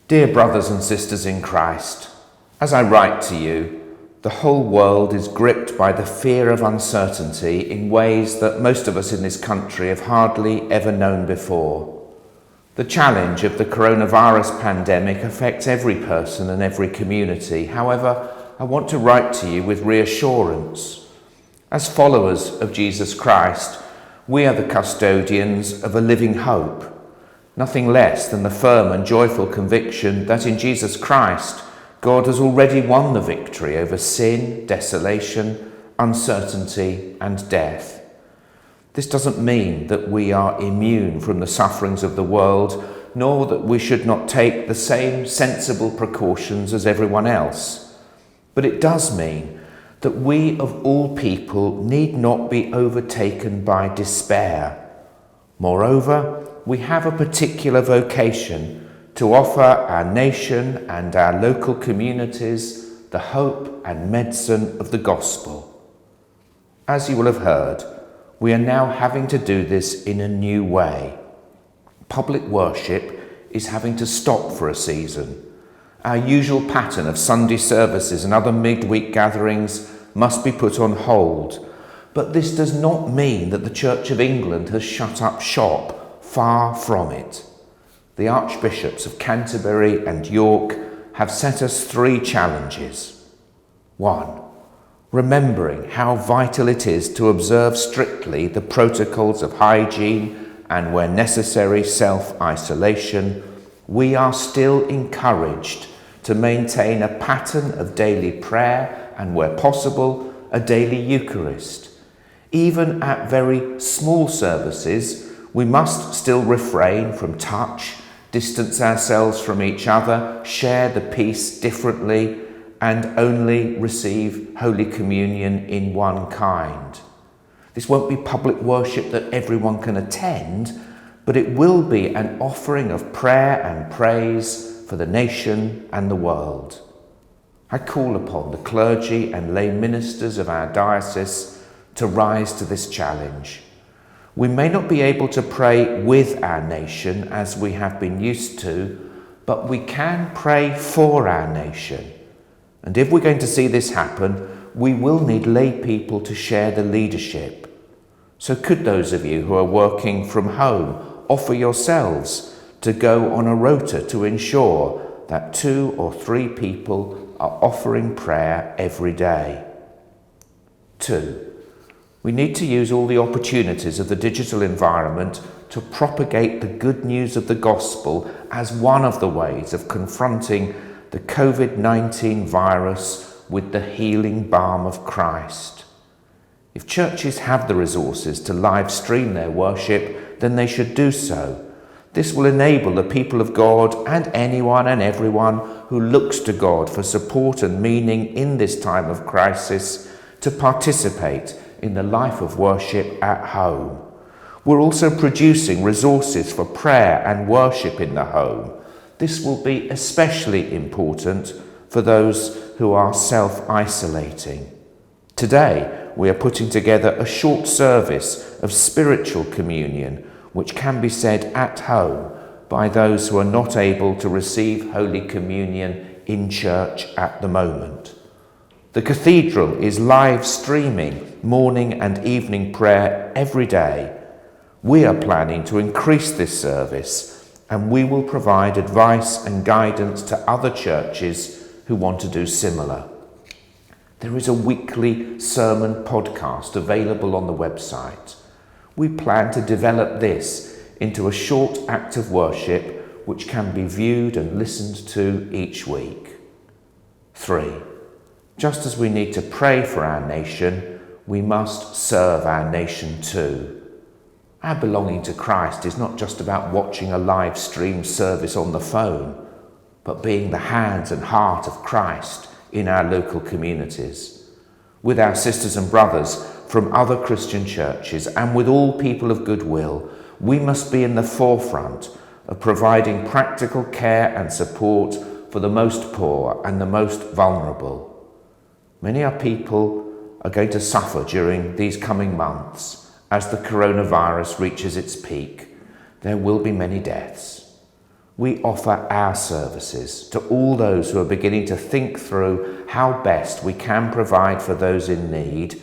Dear brothers and sisters in Christ, as I write to you, the whole world is gripped by the fear of uncertainty in ways that most of us in this country have hardly ever known before. The challenge of the coronavirus pandemic affects every person and every community. However, I want to write to you with reassurance. As followers of Jesus Christ, we are the custodians of a living hope, nothing less than the firm and joyful conviction that in Jesus Christ, God has already won the victory over sin, desolation, uncertainty, and death. This doesn't mean that we are immune from the sufferings of the world, nor that we should not take the same sensible precautions as everyone else. But it does mean that we of all people need not be overtaken by despair. Moreover, we have a particular vocation to offer our nation and our local communities the hope and medicine of the gospel. As you will have heard, we are now having to do this in a new way. Public worship is having to stop for a season. Our usual pattern of Sunday services and other midweek gatherings must be put on hold. But this does not mean that the Church of England has shut up shop. Far from it. The Archbishops of Canterbury and York have set us 3 challenges. 1. Remembering how vital it is to observe strictly the protocols of hygiene and, where necessary, self-isolation, we are still encouraged to maintain a pattern of daily prayer and, where possible, a daily Eucharist. Even at very small services, we must still refrain from touch, distance ourselves from each other, share the peace differently, and only receive Holy Communion in one kind. This won't be public worship that everyone can attend, but it will be an offering of prayer and praise for the nation and the world. I call upon the clergy and lay ministers of our diocese to rise to this challenge. We may not be able to pray with our nation as we have been used to, but we can pray for our nation. And if we're going to see this happen, we will need lay people to share the leadership. So could those of you who are working from home offer yourselves to go on a rota to ensure that 2 or 3 people are offering prayer every day? 2. We need to use all the opportunities of the digital environment to propagate the good news of the gospel as one of the ways of confronting the COVID-19 virus with the healing balm of Christ. If churches have the resources to live stream their worship, then they should do so. This will enable the people of God and anyone and everyone who looks to God for support and meaning in this time of crisis to participate in the life of worship at home. We're also producing resources for prayer and worship in the home. This will be especially important for those who are self-isolating. Today, we are putting together a short service of spiritual communion, which can be said at home by those who are not able to receive Holy Communion in church at the moment. The cathedral is live streaming morning and evening prayer every day. We are planning to increase this service, and we will provide advice and guidance to other churches who want to do similar. There is a weekly sermon podcast available on the website. We plan to develop this into a short act of worship which can be viewed and listened to each week. 3. Just as we need to pray for our nation, we must serve our nation too. Our belonging to Christ is not just about watching a live stream service on the phone, but being the hands and heart of Christ in our local communities. With our sisters and brothers from other Christian churches and with all people of goodwill, we must be in the forefront of providing practical care and support for the most poor and the most vulnerable. Many of our people are going to suffer during these coming months as the coronavirus reaches its peak. There will be many deaths. We offer our services to all those who are beginning to think through how best we can provide for those in need,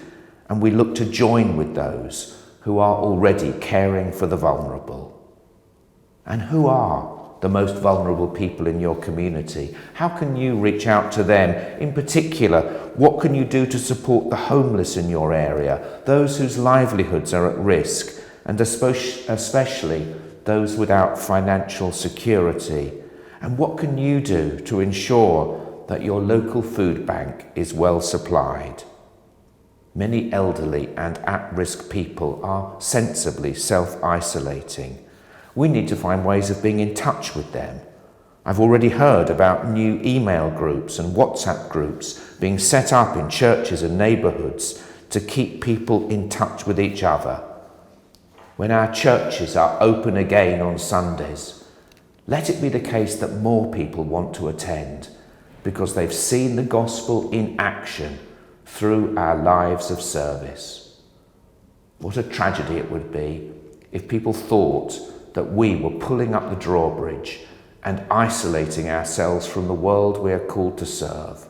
and we look to join with those who are already caring for the vulnerable. And who are the most vulnerable people in your community? How can you reach out to them? In particular, what can you do to support the homeless in your area, those whose livelihoods are at risk, and especially those without financial security? And what can you do to ensure that your local food bank is well supplied? Many elderly and at-risk people are sensibly self-isolating. We need to find ways of being in touch with them. I've already heard about new email groups and WhatsApp groups being set up in churches and neighbourhoods to keep people in touch with each other. When our churches are open again on Sundays, let it be the case that more people want to attend because they've seen the gospel in action through our lives of service. What a tragedy it would be if people thought that we were pulling up the drawbridge and isolating ourselves from the world we are called to serve.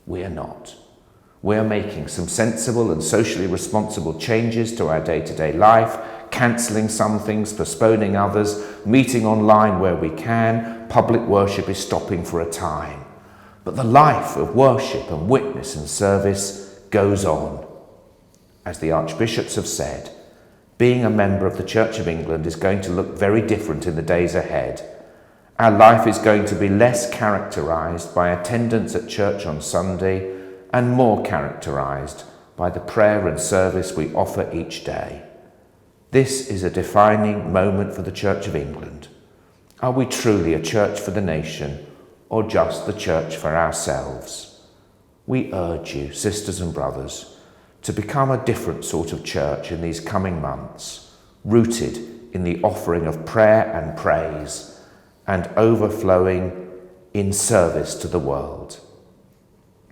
We are not. We are making some sensible and socially responsible changes to our day-to-day life, cancelling some things, postponing others, meeting online where we can. Public worship is stopping for a time. But the life of worship and witness and service goes on. As the archbishops have said, being a member of the Church of England is going to look very different in the days ahead. Our life is going to be less characterised by attendance at church on Sunday and more characterised by the prayer and service we offer each day. This is a defining moment for the Church of England. Are we truly a church for the nation or just the church for ourselves? We urge you, sisters and brothers, to become a different sort of church in these coming months, rooted in the offering of prayer and praise and overflowing in service to the world.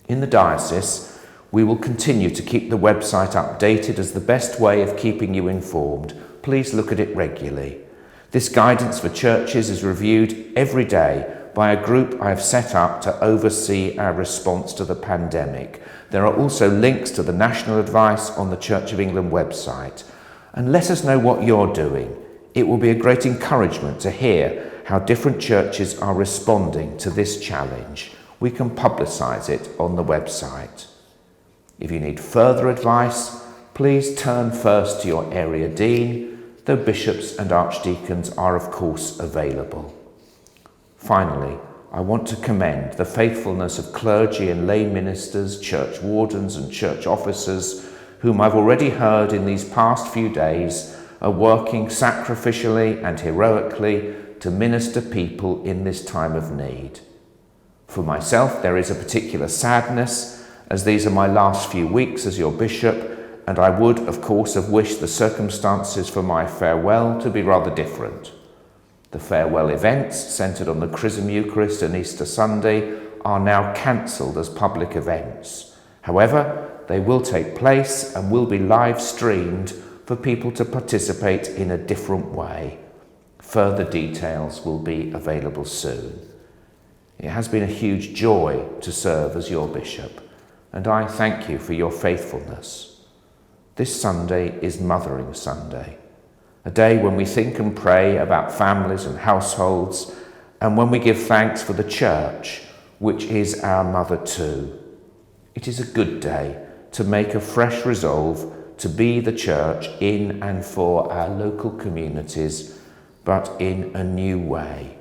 In the diocese, we will continue to keep the website updated as the best way of keeping you informed. Please look at it regularly. This guidance for churches is reviewed every day by a group I have set up to oversee our response to the pandemic. There are also links to the national advice on the Church of England website. And let us know what you're doing. It will be a great encouragement to hear how different churches are responding to this challenge. We can publicise it on the website. If you need further advice, please turn first to your area dean, though bishops and archdeacons are of course available. Finally, I want to commend the faithfulness of clergy and lay ministers, church wardens and church officers, whom I've already heard in these past few days are working sacrificially and heroically to minister people in this time of need. For myself, there is a particular sadness, as these are my last few weeks as your bishop, and I would, of course, have wished the circumstances for my farewell to be rather different. The farewell events, centred on the Chrism Eucharist and Easter Sunday, are now cancelled as public events. However, they will take place and will be live streamed for people to participate in a different way. Further details will be available soon. It has been a huge joy to serve as your bishop, and I thank you for your faithfulness. This Sunday is Mothering Sunday, a day when we think and pray about families and households, and when we give thanks for the Church, which is our mother too. It is a good day to make a fresh resolve to be the Church in and for our local communities, but in a new way.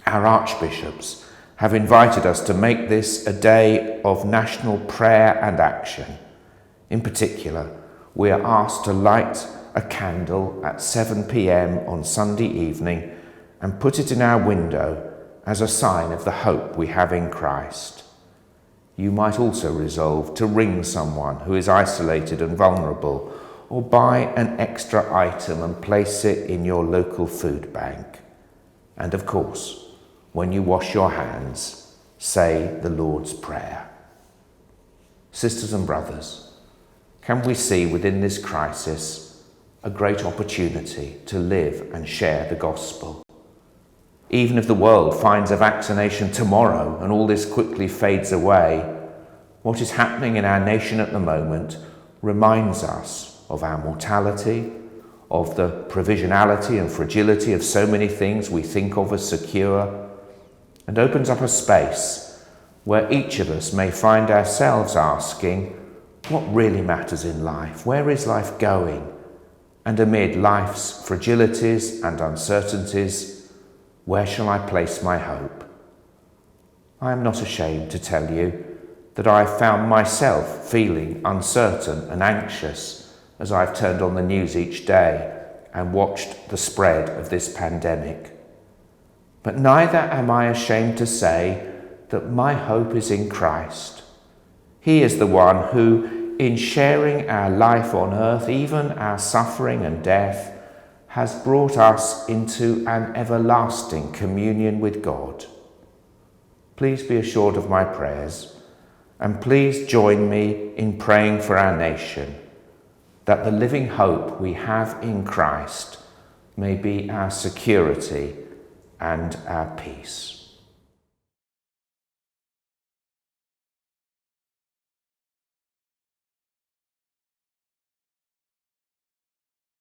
Our archbishops have invited us to make this a day of national prayer and action. In particular, we are asked to light a candle at 7 p.m. on Sunday evening and put it in our window as a sign of the hope we have in Christ. You might also resolve to ring someone who is isolated and vulnerable, or buy an extra item and place it in your local food bank. And of course, when you wash your hands, say the Lord's Prayer. Sisters and brothers, can we see within this crisis a great opportunity to live and share the gospel? even if the world finds a vaccination tomorrow and all this quickly fades away, what is happening in our nation at the moment reminds us of our mortality, of the provisionality and fragility of so many things we think of as secure, and opens up a space where each of us may find ourselves asking, what really matters in life? Where is life going? And amid life's fragilities and uncertainties, where shall I place my hope? I am not ashamed to tell you that I have found myself feeling uncertain and anxious as I've turned on the news each day and watched the spread of this pandemic. But neither am I ashamed to say that my hope is in Christ. He is the one who, in sharing our life on earth, even our suffering and death, has brought us into an everlasting communion with God. Please be assured of my prayers, and please join me in praying for our nation, that the living hope we have in Christ may be our security and our peace.